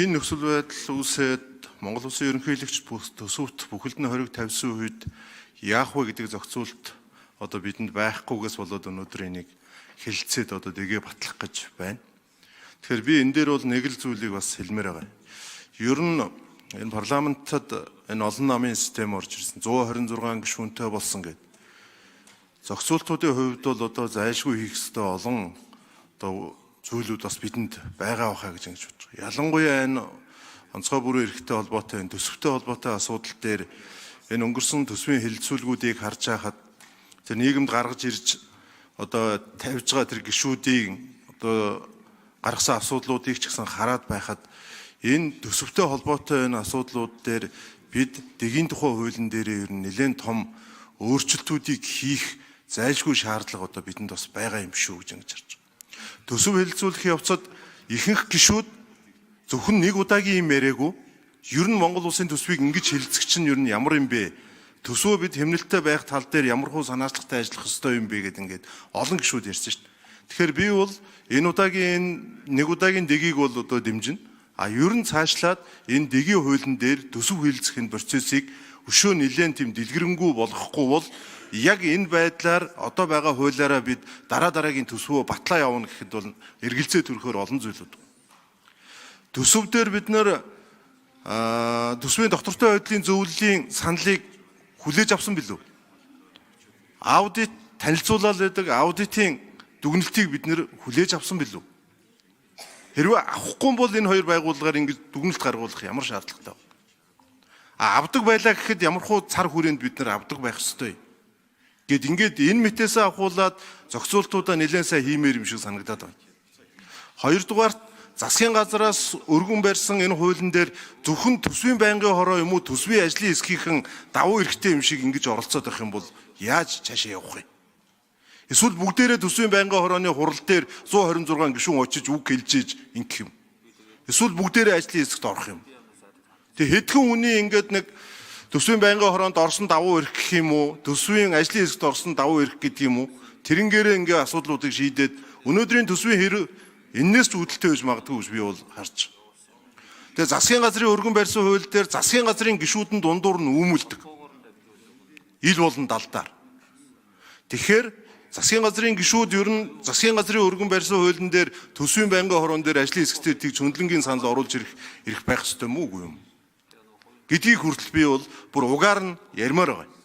Шинэ нөхцөл байдал үүсээд Монгол Улсын ерөнхийлөгч төсөвт бүхэлд нь хориг тавьсан үед яах вэ гэдэг зохицуулт одоо бидэнд байхгүйгээс болоод өнөөдөр энийг хэлэлцээд одоо дэгээ батлах гэж байна. Тэгэхээр би энэ дээр бол нэг л зүйлийг бас хэлмээр байгаа. Ер нь энэ парламентад энэ олон намын систем орж ирсэн 126 гишүүнтэй болсон гэдэг. Зохицуултуудын хувьд бол одоо зайлшгүй хийх ёстой олон одоо зүйлүүд бас бидэнд байгаа байхаа гэж ингэж бодож байгаа. Ялангуяа энэ онцгой бүрийн эрхтэй холбоотой, энэ төсөвтэй холбоотой асуудал дээр энэ өнгөрсөн төсвийн хэлэлцүүлгүүдийг харж байхад тэр нийгэмд гаргаж ирж одоо тавьж байгаа тэр гишүүдийн одоо гаргасан асуудлуудыг ч гэсэн хараад байхад энэ төсөвтэй холбоотой энэ асуудлууд дээр бид дэгийн тухай хуулийн дээр ер нь нэлээд том өөрчлөлтүүдийг хийх зайлшгүй шаардлага одоо бидэнд бас байгаа юм шүү гэж ингэж харж байна. Төсөв хэлэлцүүлэх явцад ихэнх гишүүд зөвхөн нэг удаагийн юм яриаггүй. Ер нь Монгол улсын төсвийг ингэж хэлэлцэх чинь ер нь ямар юм бэ? Төсвөө бид хэмнэлттэй байх тал дээр ямар хуу санаачлагтай ажиллах ёстой юм бэ гэдэг ингээд олон гишүүд ярьсан шүү дээ. Тэгэхээр би бол энэ удаагийн нэг удаагийн дэгийг бол одоо дэмжинэ. Ер нь цаашлаад энэ дэгийн хуулийн дээр төсөв хэлэлцэх процессыг өшөө нэлээд тийм дэлгэрэнгүй болгохгүй бол яг энэ байдлаар одоо байгаа хуулиараа бид дараагийн төсвөө батлаа явна гэхэд бол эргэлзээ төрөхөөр олон зүйлүүд. Төсөв дээр бид нэр төсвийн доктортой байдлын зөвлөлийн саналыг хүлээж авсан билүү? Аудит танилцуулаад байдаг аудитын дүгнэлтийг бид нэр хүлээж авсан билүү? Хэрвээ авахгүй бол энэ хоёр байгууллагаар ингэж дүгнэлт гаргуулах ямар шаардлагатай вэ? Авдаг байлаа гэхэд ямар хуу цар хүрээнд бид нэр авдаг байх ёстой. Гэт ингээд энэ мэтээсээ авахуулаад зохицуултуудаа нэлээд сайн хиймээр юм шиг санагдаад байна. Хоёрдугаар засгийн газраас өргөн барьсан энэ хуулийн дээр зөвхөн төсвийн байнгын хороо юм уу төсвийн ажлын эсгийнхэн давуу эрхтэй юм шиг ингэж оролцоод байх юм бол яаж цаашаа явах юм? Эсвэл бүгдээрээ төсвийн байнгын хорооны хурал дээр 126 гишүүн очиж үг хэлж ийж ингэх юм. Эсвэл бүгдээрээ ажлын эсэгт орох юм. Тэгээ хэдхэн үний ингээд нэг төсвийн байнгын хороонд орсон давуу эрх гэх юм уу? Төсвийн ажлын эсэгт орсон давуу эрх гэдэг юм уу? Тэрэнгээрээ ингээ асуудлуудыг шийдээд өнөөдрийн төсвийн хэрэг энээс ч үүдэлтэй байж магадгүй гэж би бол харж. Тэгээ засгийн газрын өргөн барьсан хууль дээр засгийн газрын гишүүдэн дундуур нь үүмэлдэг. Ил болон далдаар. Тэгэхээр засгийн газрын гишүүд ер нь засгийн газрын өргөн барьсан хуулийн дээр төсвийн байнгын хороон дээр ажлын эсэгтээ тэгж хөндлөнгийн санал оруулж ирэх байх ёстой мүү үгүй юм? Гэдгийг хүртэл би бол бүр угаар нь ярмаар байгаа.